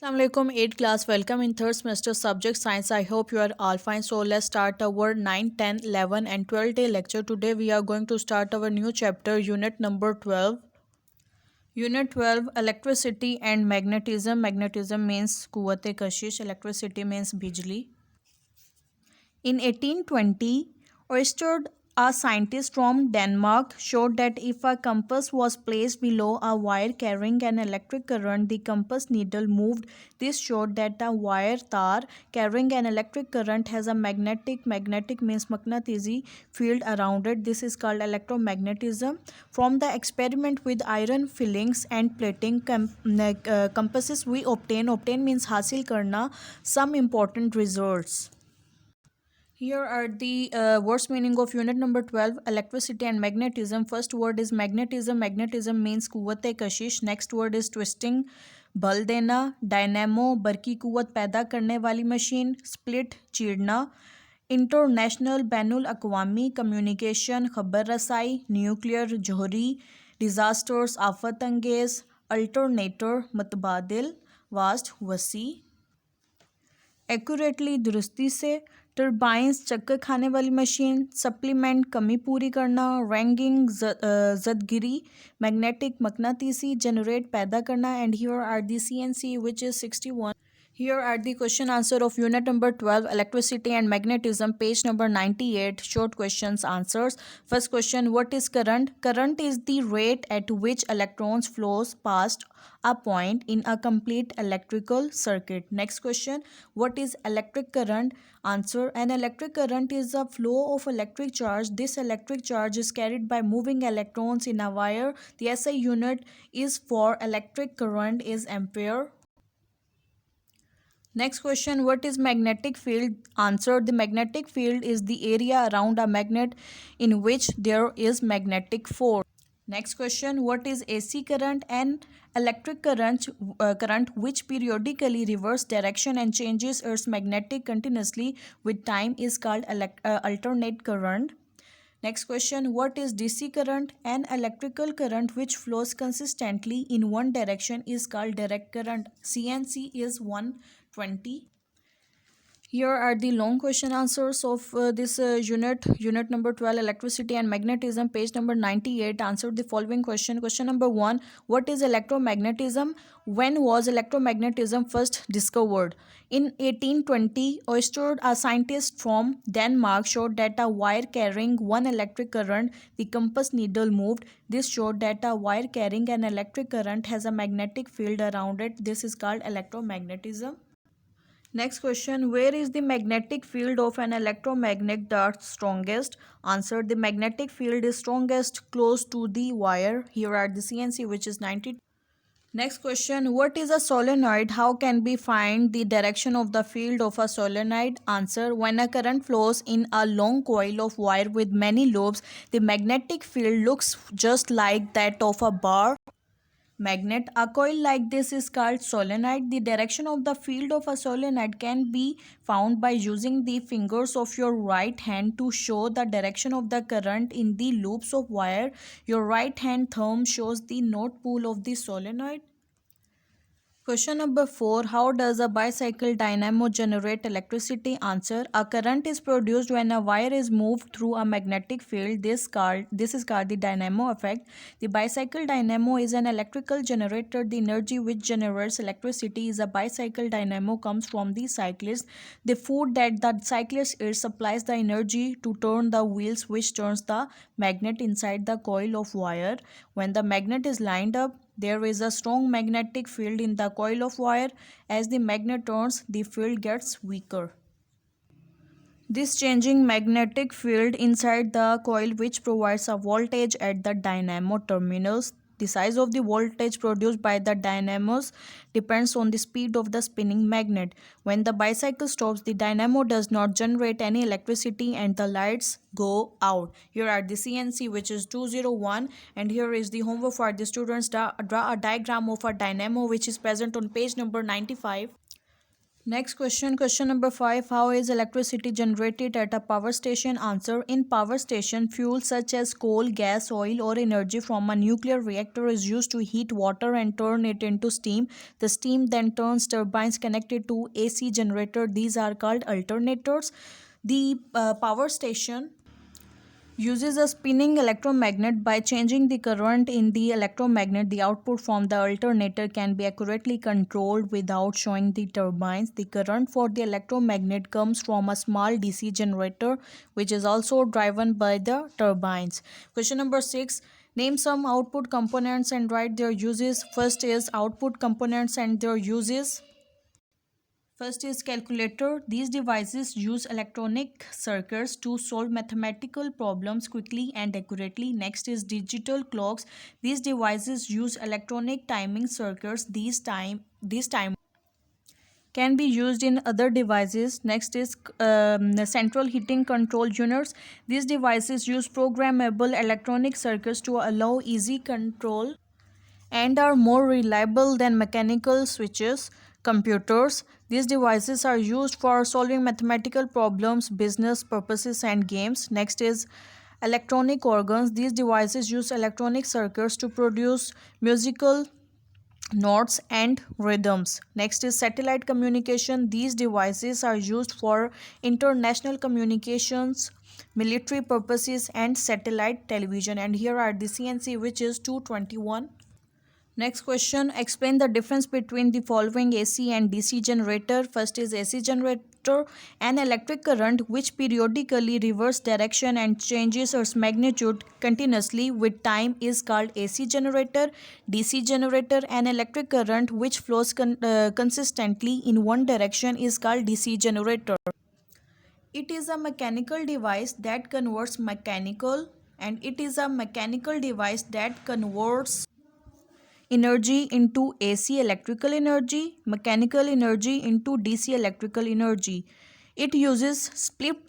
Assalamualaikum 8th class, welcome in third semester subject science. I hope you are all fine. So let's start our 9, 10, 11 and 12 day lecture. Today we are going to start our new chapter, unit number 12. Unit 12, electricity and magnetism. Magnetism means kuwate kashish, electricity means bijli. In 1820, Ørsted, a scientist from Denmark, showed that if a compass was placed below a wire carrying an electric current, the compass needle moved. This showed that a wire tar carrying an electric current has a magnetic means magnetizi field around it. This is called electromagnetism. From the experiment with iron fillings and plating compasses we obtain means hasil karna, some important results. Here are the words meaning of unit number 12, electricity and magnetism. First word is magnetism. Magnetism means कुव्वत Kashish. Next word is twisting, बल देना. Dynamo, बरकी कुव्वत पैदा करने वाली machine. Split, चीरना. International, बैनुल अकवामी. Communication, खबर रसाई. Nuclear, जौहरी. Disasters, आफत अंगेज. Alternator, मतबादिल. Vast, वसी. Accurately, दुरुस्ती से. टर्बाइंस, चक्कर खाने वाली मशीन. सप्लीमेंट, कमी पूरी करना. रैंगिंग, जदगिरी. मैग्नेटिक, मकनातीसी. जनरेट, पैदा करना. And here are the CNC which is 61. Here are the question answer of unit number 12, electricity and magnetism, page number 98. Short questions answers. First question, what is current? Current is the rate at which electrons flows past a point in a complete electrical circuit. Next question, what is electric current? Answer, an electric current is a flow of electric charge. This electric charge is carried by moving electrons in a wire. The SI unit is for electric current is ampere. Next question, what is magnetic field? Answer, the magnetic field is the area around a magnet in which there is magnetic force. Next question, what is AC current? An electric current which periodically reverse direction and changes its magnetic continuously with time is called alternate current. Next question, what is DC current? An electrical current which flows consistently in one direction is called direct current. CNC is 120. Here are the long question answers of this unit number 12, electricity and magnetism, page number 98. Answer the following question. Question number 1, what is electromagnetism? When was electromagnetism first discovered? In 1820, Ørsted, a scientist from Denmark, showed that a wire carrying one electric current, the compass needle moved. This showed that a wire carrying an electric current has a magnetic field around it. This is called electromagnetism. Next question, where is the magnetic field of an electromagnet the strongest? Answer, the magnetic field is strongest close to the wire. Here are the CNC which is 90. Next question, what is a solenoid? How can we find the direction of the field of a solenoid? Answer, when a current flows in a long coil of wire with many loops, the magnetic field looks just like that of a bar magnet. A coil like this is called solenoid. The direction of the field of a solenoid can be found by using the fingers of your right hand to show the direction of the current in the loops of wire. Your right hand thumb shows the north pole of the solenoid. Question number 4. How does a bicycle dynamo generate electricity? Answer. A current is produced when a wire is moved through a magnetic field. This is called the dynamo effect. The bicycle dynamo is an electrical generator. The energy which generates electricity is a bicycle dynamo comes from the cyclist. The foot that the cyclist eats supplies the energy to turn the wheels which turns the magnet inside the coil of wire. When the magnet is lined up, there is a strong magnetic field in the coil of wire. As the magnet turns, the field gets weaker. This changing magnetic field inside the coil which provides a voltage at the dynamo terminals. The size of the voltage produced by the dynamos depends on the speed of the spinning magnet. When the bicycle stops, the dynamo does not generate any electricity and the lights go out. Here are the CNC which is 201, and here is the homework for the students. Draw a diagram of a dynamo which is present on page number 95. Next question, question number 5. How is electricity generated at a power station? Answer. In power station, fuel such as coal, gas, oil, or energy from a nuclear reactor is used to heat water and turn it into steam. The steam then turns turbines connected to AC generator. These are called alternators. The power station uses a spinning electromagnet. By changing the current in the electromagnet, the output from the alternator can be accurately controlled without showing the turbines. The current for the electromagnet comes from a small DC generator, which is also driven by the turbines. Question number 6. Name some output components and write their uses. First is output components and their uses. First is calculator. These devices use electronic circuits to solve mathematical problems quickly and accurately. Next is digital clocks. These devices use electronic timing circuits. These time can be used in other devices. Next is the central heating control units. These devices use programmable electronic circuits to allow easy control and are more reliable than mechanical switches. Computers. These devices are used for solving mathematical problems, business purposes, and games. Next is electronic organs. These devices use electronic circuits to produce musical notes and rhythms. Next is satellite communication. These devices are used for international communications, military purposes, and satellite television. And here are the CNC, which is 221. Next question, explain the difference between the following AC and DC generator. First is AC generator, an electric current which periodically reverse direction and changes its magnitude continuously with time is called AC generator. DC generator, an electric current which flows consistently in one direction is called DC generator. It is a mechanical device that converts energy into AC electrical energy, mechanical energy into DC electrical energy. It uses slip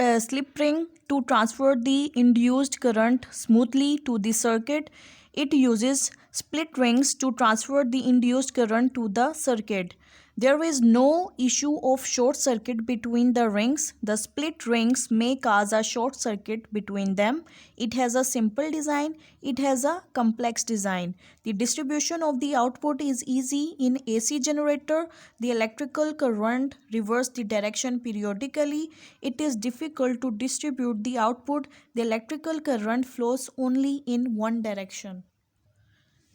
ring to transfer the induced current smoothly to the circuit. It uses split rings to transfer the induced current to the circuit. There is no issue of short circuit between the rings. The split rings may cause a short circuit between them. It has a simple design. It has a complex design. The distribution of the output is easy in AC generator. The electrical current reverses the direction periodically. It is difficult to distribute the output. The electrical current flows only in one direction.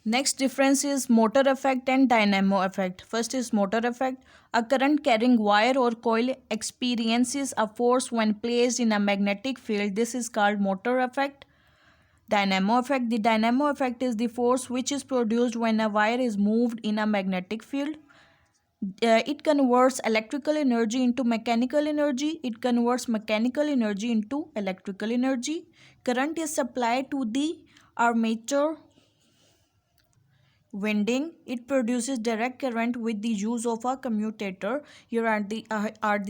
Next difference is motor effect and dynamo effect. First is motor effect. A current carrying wire or coil experiences a force when placed in a magnetic field. This is called motor effect. Dynamo effect. The dynamo effect is the force which is produced when a wire is moved in a magnetic field. It converts electrical energy into mechanical energy. It converts mechanical energy into electrical energy. Current is supplied to the armature winding. It produces direct current with the use of a commutator. Here are the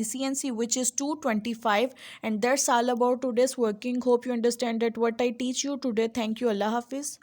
CNC, which is 225, and that's all about today's working. Hope you understand that what I teach you today. Thank you. Allah Hafiz.